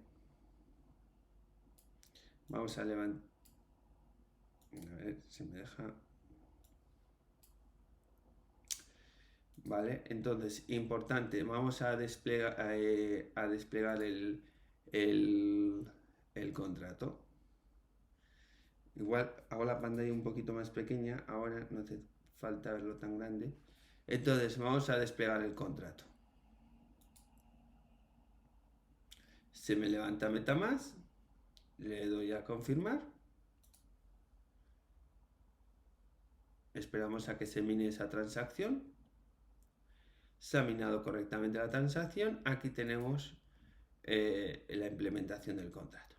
vamos a levantar, a ver si me deja. Vale, entonces, importante, vamos a desplegar el contrato. Igual hago la pantalla un poquito más pequeña, ahora no hace falta verlo tan grande. Entonces, vamos a desplegar el contrato. Se me levanta MetaMask, le doy a confirmar. Esperamos a que se mine esa transacción. Se ha minado correctamente la transacción. Aquí tenemos la implementación del contrato.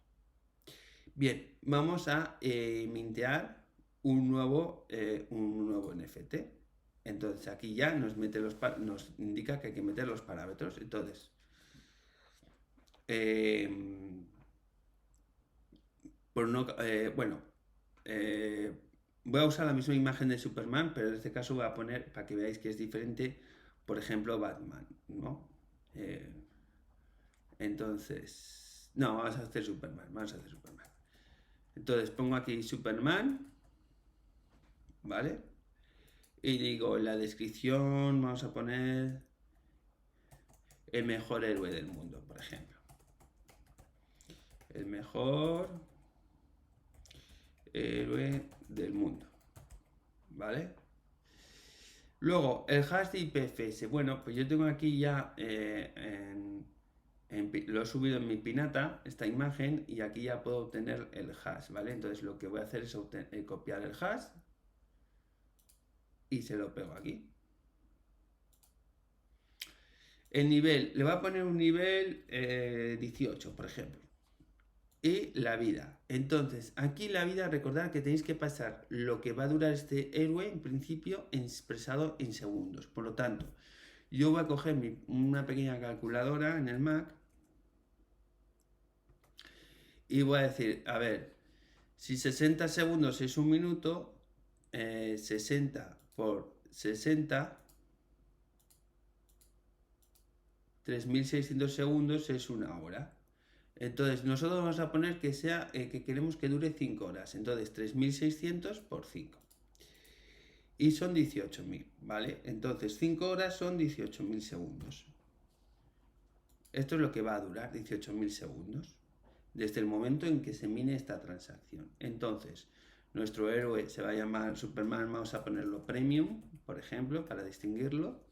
Bien, vamos a mintear un nuevo NFT. Entonces aquí ya nos indica que hay que meter los parámetros. Entonces, voy a usar la misma imagen de Superman, pero en este caso voy a poner, para que veáis que es diferente, por ejemplo, Batman, ¿no? Entonces, no, vamos a hacer Superman. Entonces pongo aquí Superman, ¿vale? Y digo en la descripción, vamos a poner el mejor héroe del mundo, por ejemplo. El mejor héroe del mundo, ¿vale? Luego, el hash de IPFS. Bueno, pues yo tengo aquí ya lo he subido en mi pinata, esta imagen, y aquí ya puedo obtener el hash, ¿vale? Entonces lo que voy a hacer es copiar el hash y se lo pego aquí. El nivel, le voy a poner un nivel 18, por ejemplo. Y la vida. Entonces, aquí la vida, recordad que tenéis que pasar lo que va a durar este héroe, en principio, expresado en segundos. Por lo tanto, yo voy a coger una pequeña calculadora en el Mac y voy a decir, a ver, si 60 segundos es un minuto, 60 por 60, 3600 segundos es una hora. Entonces, nosotros vamos a poner que que queremos que dure 5 horas. Entonces, 3600 por 5. Y son 18.000, ¿vale? Entonces, 5 horas son 18.000 segundos. Esto es lo que va a durar, 18.000 segundos, desde el momento en que se mine esta transacción. Entonces, nuestro héroe se va a llamar Superman, vamos a ponerlo Premium, por ejemplo, para distinguirlo.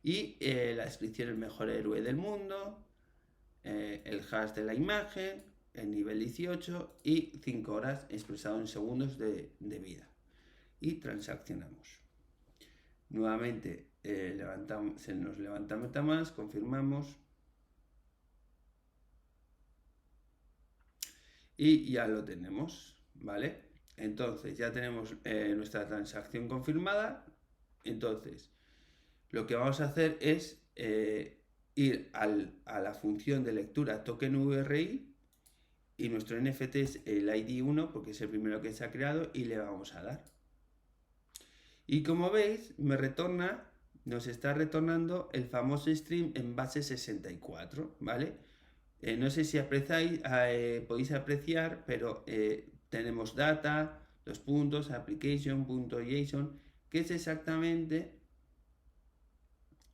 Y la descripción, el mejor héroe del mundo, el hash de la imagen, el nivel 18 y 5 horas expresado en segundos de vida. Y transaccionamos. Nuevamente se nos levanta MetaMask, confirmamos. Y ya lo tenemos, ¿vale? Entonces ya tenemos nuestra transacción confirmada. Entonces, lo que vamos a hacer es ir a la función de lectura token URI y nuestro NFT es el ID1 porque es el primero que se ha creado y le vamos a dar. Y como veis, nos está retornando el famoso stream en base 64, ¿vale? No sé si podéis apreciar, pero tenemos data, application.json, que es exactamente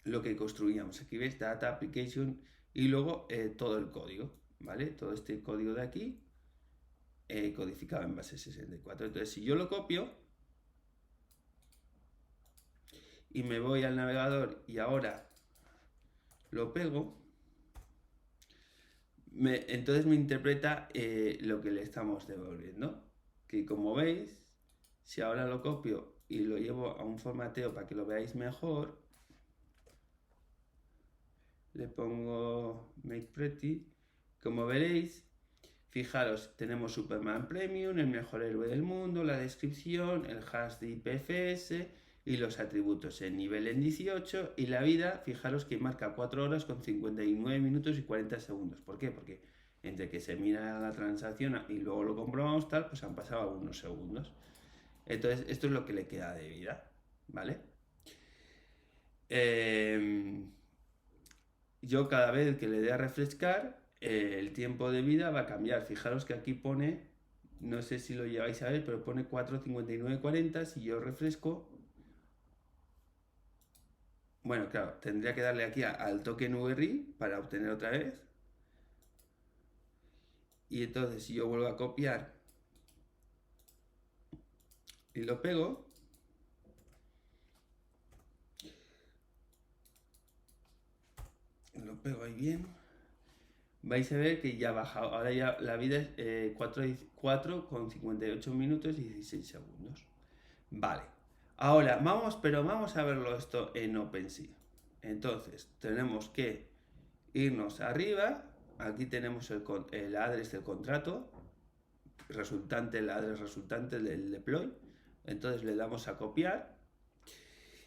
lo que construíamos. Aquí ves Data Application y luego todo el código, ¿vale? Todo este código de aquí codificado en base 64. Entonces, si yo lo copio y me voy al navegador y ahora lo pego, entonces me interpreta lo que le estamos devolviendo. Que como veis, si ahora lo copio y lo llevo a un formateo para que lo veáis mejor, le pongo Make Pretty, como veréis, fijaros, tenemos Superman Premium, el mejor héroe del mundo, la descripción, el hash de IPFS y los atributos, el nivel en 18 y la vida, fijaros que marca 4 horas con 59 minutos y 40 segundos. ¿Por qué? Porque entre que se mira la transacción y luego lo comprobamos tal, pues han pasado algunos segundos. Entonces, esto es lo que le queda de vida, ¿vale? Yo cada vez que le dé a refrescar, el tiempo de vida va a cambiar. Fijaros que aquí pone, no sé si lo llegáis a ver, pero pone 4:59:40. Si yo refresco, bueno, claro, tendría que darle aquí al token URI para obtener otra vez. Y entonces si yo vuelvo a copiar y lo pego, ahí bien, vais a ver que ya ha bajado. Ahora ya la vida es 4:58 minutos y 16 segundos. Vale. Ahora, vamos a verlo esto en OpenSea. Entonces, tenemos que irnos arriba. Aquí tenemos el address del contrato, el address resultante del deploy. Entonces le damos a copiar.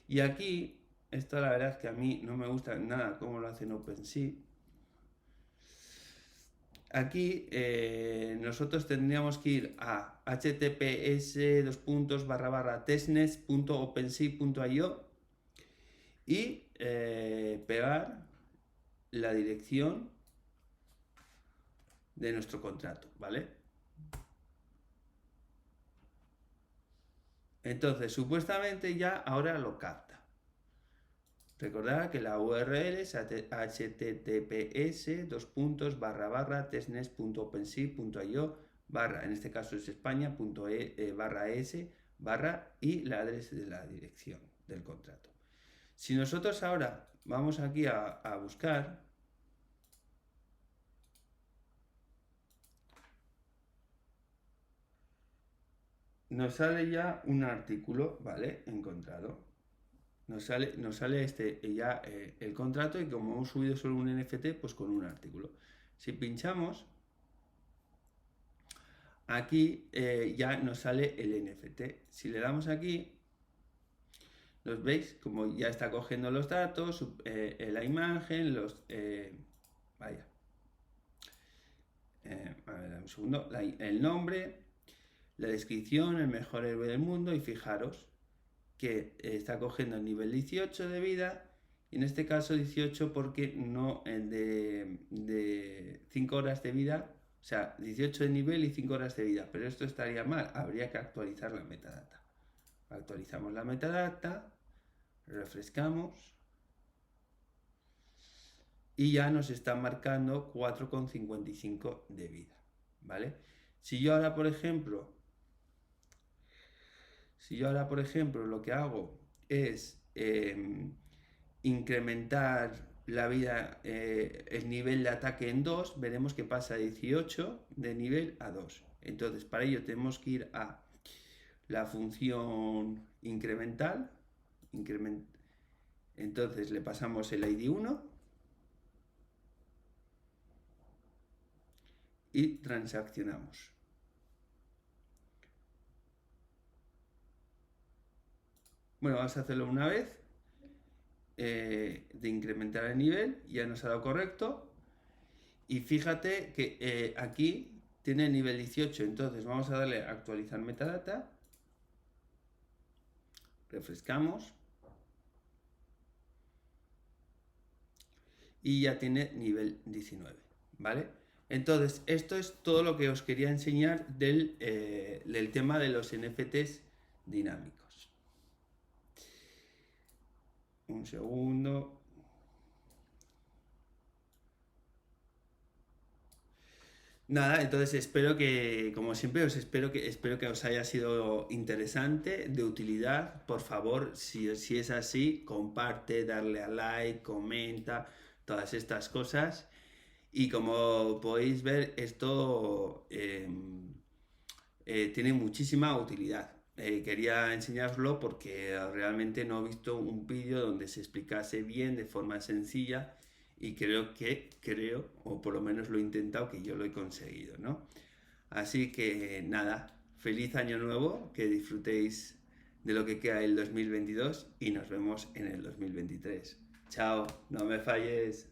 Y aquí, esto la verdad es que a mí no me gusta nada cómo lo hacen OpenSea. Aquí nosotros tendríamos que ir a https://testnet.opensea.io y pegar la dirección de nuestro contrato, ¿vale? Entonces, supuestamente ya ahora lo capta. Recordad que la URL es https://testnet.opensea.io en este caso es España.es y la adresa de la dirección del contrato. Si nosotros ahora vamos aquí a buscar, nos sale ya un artículo, ¿vale? Encontrado. Nos sale ya el contrato y como hemos subido solo un NFT, pues con un artículo. Si pinchamos, aquí ya nos sale el NFT. Si le damos aquí, ¿los veis? Como ya está cogiendo los datos, la imagen, vaya. A ver, un segundo. El nombre, la descripción, el mejor héroe del mundo y fijaros que está cogiendo el nivel 18 de vida y en este caso 18 porque no de 5 horas de vida, o sea, 18 de nivel y 5 horas de vida, pero esto estaría mal, habría que actualizar la metadata. Actualizamos la metadata, refrescamos y ya nos está marcando 4,55 de vida, ¿vale? Si yo ahora, por ejemplo, lo que hago es incrementar la vida, el nivel de ataque en 2, veremos que pasa de 18 de nivel a 2. Entonces, para ello tenemos que ir a la función incremental. Entonces le pasamos el ID 1 y transaccionamos. Bueno, vamos a hacerlo una vez. De incrementar el nivel, ya nos ha dado correcto. Y fíjate que aquí tiene el nivel 18, entonces vamos a darle a actualizar metadata. Refrescamos. Y ya tiene nivel 19, ¿vale? Entonces, esto es todo lo que os quería enseñar del tema de los NFTs dinámicos. Un segundo. Nada, entonces espero que, como siempre, espero que os haya sido interesante, de utilidad. Por favor, si es así, comparte, darle a like, comenta, todas estas cosas. Y como podéis ver, esto tiene muchísima utilidad. Quería enseñároslo porque realmente no he visto un vídeo donde se explicase bien de forma sencilla y creo, o por lo menos lo he intentado, que yo lo he conseguido, ¿no? Así que nada, feliz año nuevo, que disfrutéis de lo que queda del 2022 y nos vemos en el 2023. Chao, no me falles.